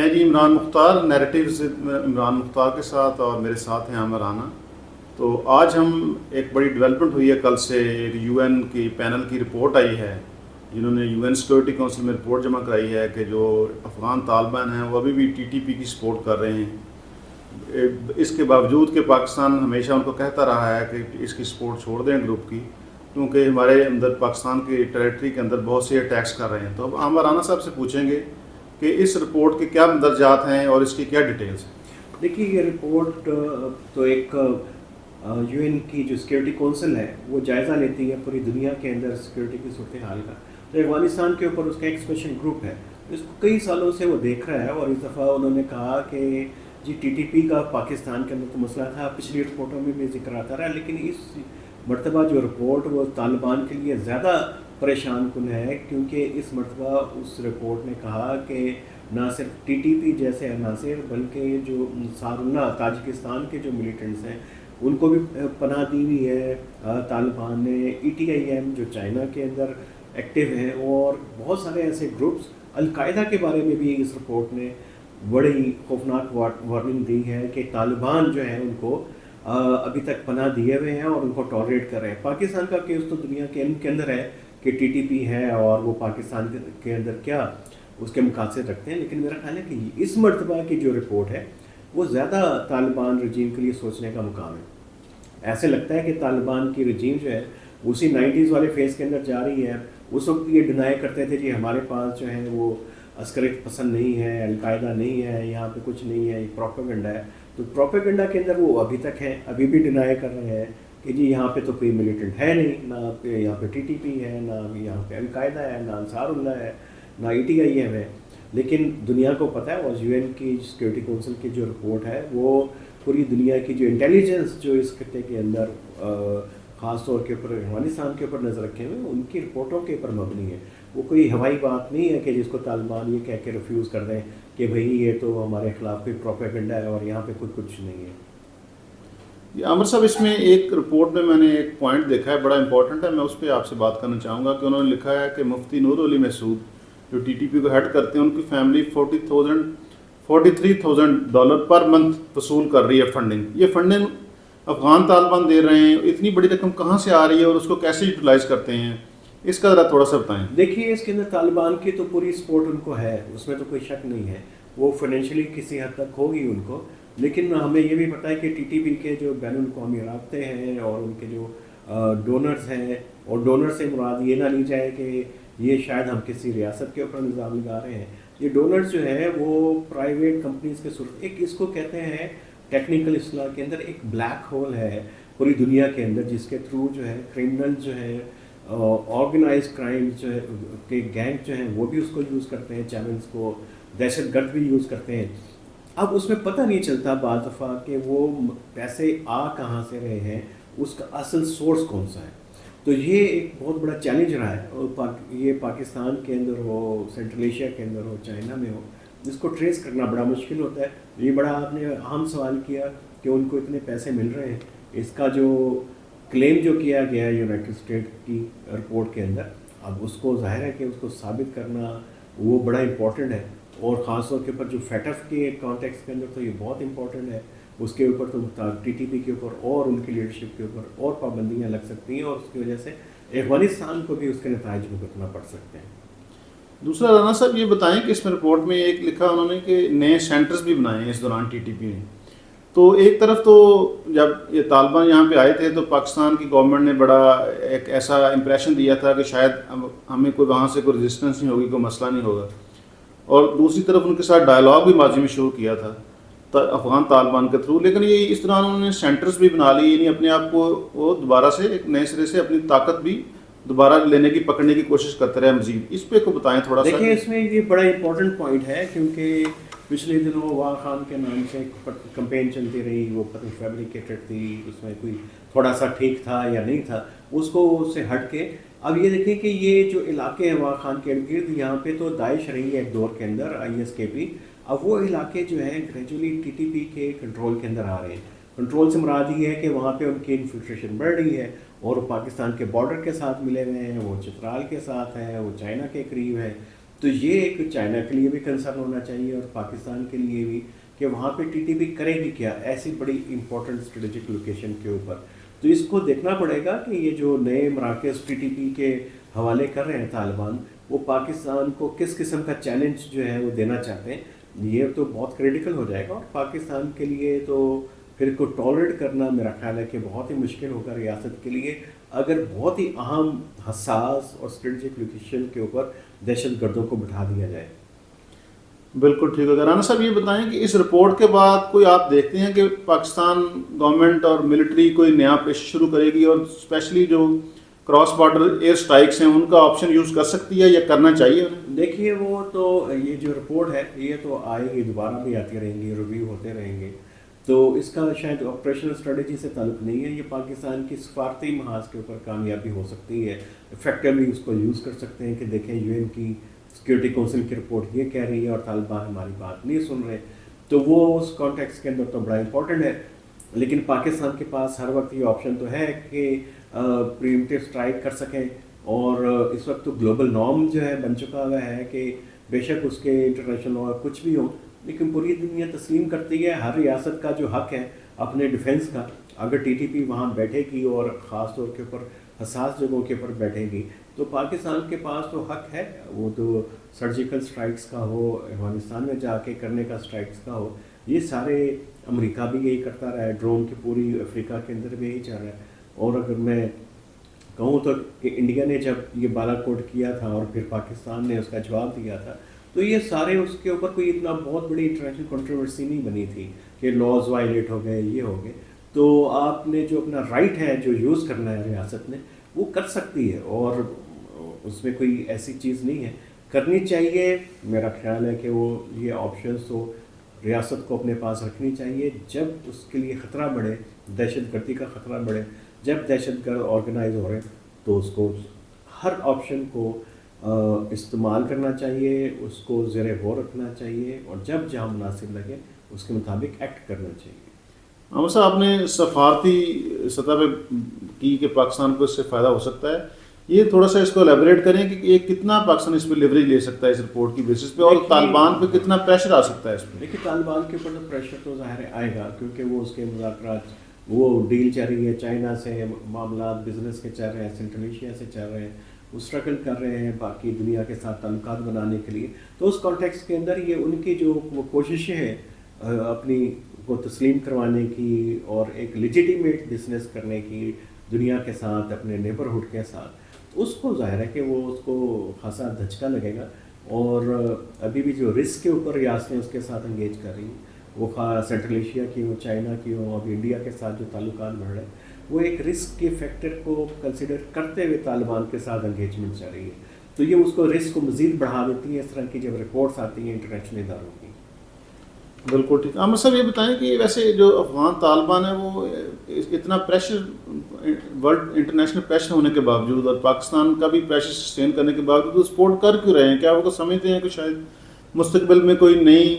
میں جی عمران مختار، نیریٹو سے عمران مختار کے ساتھ، اور میرے ساتھ ہیں عامر رانا۔ تو آج ہم ایک بڑی ڈیولپمنٹ ہوئی ہے کل سے، ایک یو این کی پینل کی رپورٹ آئی ہے جنہوں نے یو این سیکورٹی کونسل میں رپورٹ جمع کرائی ہے کہ جو افغان طالبان ہیں وہ ابھی بھی ٹی ٹی پی کی سپورٹ کر رہے ہیں، اس کے باوجود کہ پاکستان ہمیشہ ان کو کہتا رہا ہے کہ اس کی سپورٹ چھوڑ دیں گروپ کی، کیونکہ ہمارے اندر پاکستان کی ٹیریٹری کے اندر بہت سے اٹیکس کر رہے ہیں۔ تو اب عامر رانا صاحب سے پوچھیں گے کہ اس رپورٹ کے کیا مندرجات ہیں اور اس کی کیا ڈیٹیلز ہیں۔ دیکھیے، یہ رپورٹ تو ایک یو این کی جو سیکورٹی کونسل ہے وہ جائزہ لیتی ہے پوری دنیا کے اندر سیکورٹی کی صورتحال کا۔ تو افغانستان کے اوپر اس کا ایک اسپیشل گروپ ہے، اس کو کئی سالوں سے وہ دیکھ رہا ہے، اور اس دفعہ انہوں نے کہا کہ جی ٹی ٹی پی کا پاکستان کے اندر تو مسئلہ تھا، پچھلی رپورٹوں میں بھی ذکر آتا رہا، لیکن اس مرتبہ جو رپورٹ وہ طالبان کے لیے زیادہ پریشان کن ہے، کیونکہ اس مرتبہ اس رپورٹ نے کہا کہ نہ صرف ٹی ٹی پی جیسے عناصر بلکہ جو انصاراللہ تاجکستان کے جو ملیٹنٹس ہیں ان کو بھی پناہ دی ہوئی ہے طالبان نے، ای ٹی آئی ایم جو چائنا کے اندر ایکٹیو ہیں، اور بہت سارے ایسے گروپس، القاعدہ کے بارے میں بھی اس رپورٹ نے بڑی خوفناک وارننگ دی ہے کہ طالبان جو ہیں ان کو ابھی تک پناہ دیے ہوئے ہیں اور ان کو ٹالریٹ کر رہے ہیں۔ پاکستان کا کیس تو دنیا کے علم کے اندر ہے کہ ٹی ٹی پی ہے اور وہ پاکستان کے اندر کیا اس کے مقاصد رکھتے ہیں، لیکن میرا خیال ہے کہ اس مرتبہ کی جو رپورٹ ہے وہ زیادہ طالبان رجیم کے لیے سوچنے کا مقام ہے۔ ایسے لگتا ہے کہ طالبان کی رجیم جو ہے اسی 90s والے فیز کے اندر جا رہی ہے۔ اس وقت یہ ڈینائی کرتے تھے جی ہمارے پاس جو ہے وہ عسکریت پسند نہیں ہے، القاعدہ نہیں ہے، یہاں پہ کچھ نہیں ہے، یہ پروپیگنڈا ہے۔ تو پروپیگنڈا کے اندر وہ ابھی تک ہیں، ابھی بھی ڈینائی کر رہے ہیں کہ جی یہاں پہ تو کوئی ملیٹنٹ ہے نہیں، نہ یہاں پہ ٹی ٹی پی ہے، نہ یہاں پہ القاعدہ ہے، نہ انصار اللہ ہے، نہ ای ٹی آئی ایم ہے۔ لیکن دنیا کو پتہ ہے، اور یو این کی سیکورٹی کونسل کی جو رپورٹ ہے وہ پوری دنیا کی جو انٹیلیجنس جو اس خطے کے اندر خاص طور کے اوپر افغانستان کے اوپر نظر رکھے ہوئے ان کی رپورٹوں کے اوپر مبنی ہے۔ وہ کوئی ہوائی بات نہیں ہے کہ جس کو طالبان یہ کہہ کے ریفیوز کر دیں کہ بھئی یہ تو ہمارے خلاف کوئی پروپیگنڈا ہے اور یہاں پہ کچھ نہیں ہے۔ یہ عامر صاحب، اس میں ایک رپورٹ میں نے ایک پوائنٹ دیکھا ہے بڑا امپورٹنٹ ہے، میں اس پہ آپ سے بات کرنا چاہوں گا کہ انہوں نے لکھا ہے کہ مفتی نور علی مسعود جو ٹی ٹی پی کو ہیڈ کرتے ہیں، ان کی فیملی $43,000 پر منتھ وصول کر رہی ہے فنڈنگ۔ یہ فنڈنگ افغان طالبان دے رہے ہیں، اتنی بڑی رقم کہاں سے آ رہی ہے اور اس کو کیسے یوٹیلائز کرتے ہیں، اس کا ذرا تھوڑا سا بتائیں۔ دیکھیے، اس کے اندر طالبان کی تو پوری سپورٹ ان کو ہے، اس میں تو کوئی شک نہیں ہے، وہ فائنینشلی کسی حد تک ہوگی ان کو، لیکن ہمیں یہ بھی پتہ ہے کہ ٹی ٹی پی کے جو بین الاقوامی رابطے ہیں اور ان کے جو ڈونرز ہیں، اور ڈونر سے مراد یہ نہ لی جائے کہ یہ شاید ہم کسی ریاست کے اوپر نظام لگا رہے ہیں۔ یہ ڈونرز جو ہیں وہ پرائیویٹ کمپنیز کے صورت، ایک اس کو کہتے ہیں ٹیکنیکل اصطلاح کے اندر ایک بلیک ہول ہے پوری دنیا کے اندر، جس کے تھرو جو ہے کرمنل جو ہے آرگنائز کرائم جو ہے کے گینگ جو ہیں وہ بھی اس کو یوز کرتے ہیں، چیلنج کو دہشت گرد بھی یوز کرتے ہیں۔ اب اس میں پتہ نہیں چلتا بعض دفعہ کہ وہ پیسے آ کہاں سے رہے ہیں، اس کا اصل سورس کون سا ہے۔ تو یہ ایک بہت بڑا چیلنج رہا ہے، اور یہ پاکستان کے اندر ہو، سینٹرل ایشیا کے اندر ہو، چائنا میں ہو، جس کو ٹریس کرنا بڑا مشکل ہوتا ہے۔ یہ بڑا آپ نے اہم سوال کیا کہ ان کو اتنے پیسے مل رہے ہیں، اس کا جو کلیم جو کیا گیا ہے یونائٹڈ اسٹیٹ کی رپورٹ کے اندر، اب اس کو ظاہر ہے کہ اس کو ثابت کرنا وہ بڑا امپورٹنٹ ہے، اور خاص طور کے اوپر جو فیٹف کے کانٹیکس کے اندر تو یہ بہت امپورٹنٹ ہے۔ اس کے اوپر تو ٹی ٹی پی کے اوپر اور ان کی لیڈرشپ کے اوپر اور پابندیاں لگ سکتی ہیں، اور اس کی وجہ سے افغانستان کو بھی اس کے نتائج بھگتنا پڑ سکتے ہیں۔ دوسرا رانا صاحب یہ بتائیں کہ اس میں رپورٹ میں ایک لکھا انہوں نے کہ نئے سینٹرز بھی بنائے ہیں اس دوران ٹی ٹی پی نے۔ تو ایک طرف تو جب یہ طالبان یہاں پہ آئے تھے تو پاکستان کی گورنمنٹ نے بڑا ایک ایسا امپریشن دیا تھا کہ شاید ہمیں کوئی وہاں سے کوئی ریزسٹنس نہیں ہوگی، کوئی مسئلہ نہیں ہوگا، اور دوسری طرف ان کے ساتھ ڈائلاگ بھی ماضی میں شروع کیا تھا افغان طالبان کے تھرو، لیکن یہ اس طرح انہوں نے سینٹرز بھی بنا لی، یعنی اپنے آپ کو وہ دوبارہ سے ایک نئے سرے سے اپنی طاقت بھی دوبارہ لینے کی، پکڑنے کی کوشش کرتے رہے مزید۔ اس پہ کو بتائیں تھوڑا سا۔ دیکھیں، اس میں یہ بڑا امپورٹنٹ پوائنٹ ہے، کیونکہ پچھلے دنوں واہ خان کے نام سے کمپین چلتی رہی، وہ فیبریکیٹڈ تھی، اس میں کوئی تھوڑا سا ٹھیک تھا یا نہیں تھا، اس کو اس سے ہٹ کے اب یہ دیکھیں کہ یہ جو علاقے ہیں واہ خان کے ارد گرد، یہاں پہ تو داعش رہی ہے ایک دور کے اندر، آئی ایس کے پی، اب وہ علاقے جو ہیں گریجولی ٹی ٹی پی کے کنٹرول کے اندر آ رہے ہیں۔ کنٹرول سے مراد یہ ہے کہ وہاں پہ ان کی انفلٹریشن بڑھ رہی ہے، اور وہ پاکستان کے بارڈر کے ساتھ ملے ہوئے ہیں، وہ چترال کے ساتھ ہے، وہ چائنا کے قریب ہے۔ تو یہ ایک چائنا کے لیے بھی کنسرن ہونا چاہیے اور پاکستان کے لیے بھی کہ وہاں پہ ٹی ٹی پی کرے گی کیا ایسی بڑی امپورٹنٹ اسٹریٹجک لوکیشن کے اوپر. تو اس کو دیکھنا پڑے گا کہ یہ جو نئے مراکز ٹی ٹی پی کے حوالے کر رہے ہیں طالبان, وہ پاکستان کو کس قسم کا چیلنج جو ہے وہ دینا چاہتے ہیں. یہ تو بہت کریٹیکل ہو جائے گا اور پاکستان کے لیے تو پھر کو ٹالریٹ کرنا میرا خیال ہے کہ بہت ہی مشکل ہوگا ریاست کے لیے, اگر بہت ہی اہم حساس اور اسٹریٹجک لوکیشن کے اوپر دہشت گردوں کو بٹھا دیا جائے. بالکل ٹھیک ہے. رانا صاحب یہ بتائیں کہ اس رپورٹ کے بعد کوئی آپ دیکھتے ہیں کہ پاکستان گورنمنٹ اور ملٹری کوئی نیا پیش شروع کرے گی, اور اسپیشلی جو کراس بارڈر ایئر اسٹرائکس ہیں ان کا آپشن یوز کر سکتی ہے یا کرنا چاہیے انہیں؟ دیکھیے وہ تو یہ جو رپورٹ ہے یہ تو آئے گی, دوبارہ بھی آتی رہیں گی, ریویو ہوتے رہیں گے. تو اس کا شاید آپریشنل اسٹریٹجی سے تعلق نہیں ہے, یہ پاکستان کی سفارتی محاذ کے اوپر کامیابی ہو سکتی ہے. افیکٹولی اس کو یوز کر سکتے ہیں کہ دیکھیں یو این کی سیکورٹی کونسل کی رپورٹ یہ کہہ رہی ہے اور طالبان ہماری بات نہیں سن رہے. تو وہ اس کانٹیکس کے اندر تو بڑا امپورٹنٹ ہے. لیکن پاکستان کے پاس ہر وقت یہ آپشن تو ہے کہ پریمپٹیو اسٹرائک کر سکیں, اور اس وقت تو گلوبل نارم جو ہے بن چکا ہوا ہے کہ بے شک اس کے انٹرنیشنل لا کچھ بھی ہو, لیکن پوری دنیا تسلیم کرتی ہے ہر ریاست کا جو حق ہے اپنے ڈیفنس کا. اگر ٹی ٹی پی وہاں بیٹھے گی اور خاص طور کے اوپر حساس جگہوں کے اوپر بیٹھے گی تو پاکستان کے پاس تو حق ہے, وہ تو سرجیکل اسٹرائکس کا ہو, افغانستان میں جا کے کرنے کا اسٹرائکس کا ہو, یہ سارے امریکہ بھی یہی کرتا رہا ہے, ڈرون کی پوری افریقہ کے اندر بھی یہی چل رہا ہے. اور اگر میں کہوں تو کہ انڈیا نے جب یہ بالا کوٹ کیا تھا اور پھر پاکستان نے اس کا جواب دیا تھا, تو یہ سارے اس کے اوپر کوئی اتنا بہت بڑی انٹرنیشنل کنٹروورسی نہیں بنی تھی کہ لاز وائلیٹ ہو گئے, یہ ہو گئے. تو آپ نے جو اپنا رائٹ ہے جو یوز کرنا ہے ریاست نے وہ کر سکتی ہے, اور اس میں کوئی ایسی چیز نہیں ہے, کرنی چاہیے. میرا خیال ہے کہ وہ یہ آپشنس تو ریاست کو اپنے پاس رکھنی چاہیے. جب اس کے لیے خطرہ بڑھے, دہشت گردی کا خطرہ بڑھے, جب دہشت گرد آرگنائز ہو رہے ہیں تو اس کو ہر آپشن کو استعمال کرنا چاہیے, اس کو زیر غور رکھنا چاہیے, اور جب جہاں مناسب لگے اس کے مطابق ایکٹ کرنا چاہیے. عامر صاحب آپ نے سفارتی سطح پہ کی کہ پاکستان کو اس سے فائدہ ہو سکتا ہے, یہ تھوڑا سا اس کو الیبوریٹ کریں کہ یہ کتنا پاکستان اس پہ لیوریج لے سکتا ہے اس رپورٹ کی بیسس پہ, اور طالبان پہ کتنا پریشر آ سکتا ہے اس پہ؟ دیکھیے طالبان کے اوپر تو پریشر تو ظاہر آئے گا, کیونکہ وہ اس کے مذاکرات وہ ڈیل چل رہی ہے, چائنا سے معاملات بزنس کے چل رہے ہیں, سینٹرل ایشیا سے چل رہے ہیں, وہ اسٹرگل کر رہے ہیں باقی دنیا کے ساتھ تعلقات بنانے کے لیے. تو اس کانٹیکس کے اندر یہ ان کی جو وہ کوششیں ہیں اپنی کو تسلیم کروانے کی اور ایک لیجیٹیمیٹ بزنس کرنے کی دنیا کے ساتھ, اپنے نیبرہڈ کے ساتھ, اس کو ظاہر ہے کہ وہ اس کو خاصا دھچکا لگے گا. اور ابھی بھی جو رسک کے اوپر ریاستیں اس کے ساتھ انگیج کر رہی ہیں, وہ سینٹرل ایشیا کی ہو, چائنا کی ہو, اب انڈیا کے ساتھ جو تعلقات بڑھ رہے ہیں, وہ ایک رسک کے فیکٹر کو کنسیڈر کرتے ہوئے طالبان کے ساتھ انگیجمنٹ چل رہی ہے. تو یہ اس کو رسک کو مزید بڑھا دیتی ہے اس طرح کی جب رپورٹس آتی ہیں انٹرنیشنل اداروں کی. بالکل ٹھیک. عامر صاحب یہ بتائیں کہ ویسے جو افغان طالبان ہے وہ اتنا پریشر, ورلڈ انٹرنیشنل پریشر ہونے کے باوجود اور پاکستان کا بھی پریشر سسٹین کرنے کے باوجود وہ سپورٹ کر کیوں رہے ہیں؟ کیا وہ سمجھتے ہیں کہ شاید مستقبل میں کوئی نئی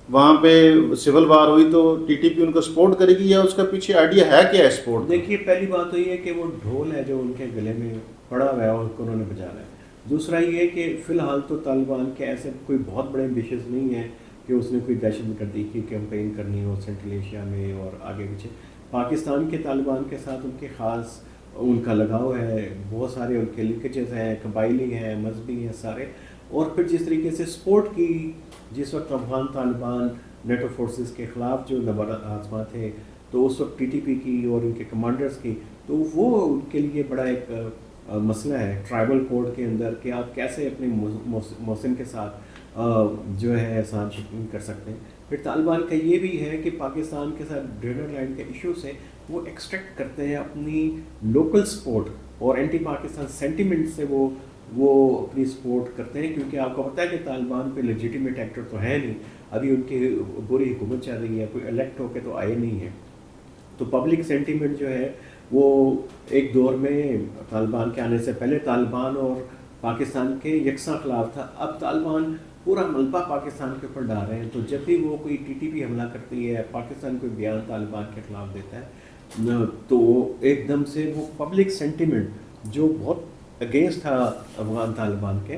وہاں پہ سول وار ہوئی تو ٹی ٹی پی ان کو سپورٹ کرے گی, یا اس کا پیچھے آئیڈیا ہے کیا ہے سپورٹ؟ دیکھیے پہلی بات تو یہ ہے کہ وہ ڈھول ہے جو ان کے گلے میں پڑا ہوا ہے اور انہوں نے بجانا ہے. دوسرا یہ کہ فی الحال تو طالبان کے ایسے کوئی بہت بڑے ایمبیشنز نہیں ہیں کہ اس نے کوئی دہشت گردی کی کیمپین کرنی ہو سینٹرل ایشیا میں اور آگے پیچھے. پاکستان کے طالبان کے ساتھ ان کے خاص ان کا لگاؤ ہے, بہت سارے ان کے لنکیجز ہیں, قبائلی ہیں, مذہبی ہیں سارے. اور پھر جس طریقے سے سپورٹ کی جس وقت افغان طالبان نیٹو فورسز کے خلاف جو آزما تھے تو اس وقت ٹی ٹی پی کی اور ان کے کمانڈرز کی, تو وہ ان کے لیے بڑا ایک مسئلہ ہے ٹرائبل کوڈ کے اندر کہ آپ کیسے اپنے محسن کے ساتھ جو ہے احسان شکنی کر سکتے ہیں. پھر طالبان کا یہ بھی ہے کہ پاکستان کے ساتھ ڈرینر لائن کے ایشو سے وہ ایکسٹریکٹ کرتے ہیں اپنی لوکل سپورٹ اور اینٹی پاکستان سینٹیمنٹ سے وہ اپنی سپورٹ کرتے ہیں, کیونکہ آپ کو پتہ ہے کہ طالبان پہ لیجیٹیمیٹ ایکٹر تو ہے نہیں, ابھی ان کی بری حکومت چل رہی ہے, کوئی الیکٹ ہو کے تو آئے نہیں ہے. تو پبلک سینٹیمنٹ جو ہے وہ ایک دور میں طالبان کے آنے سے پہلے طالبان اور پاکستان کے یکساں خلاف تھا. اب طالبان پورا ملبہ پاکستان کے اوپر ڈال رہے ہیں, تو جب بھی وہ کوئی ٹی ٹی پی حملہ کرتی ہے, پاکستان کوئی بیان طالبان کے خلاف دیتا ہے, تو ایک دم سے وہ پبلک سینٹیمنٹ جو بہت اگینسٹ تھا افغان طالبان کے,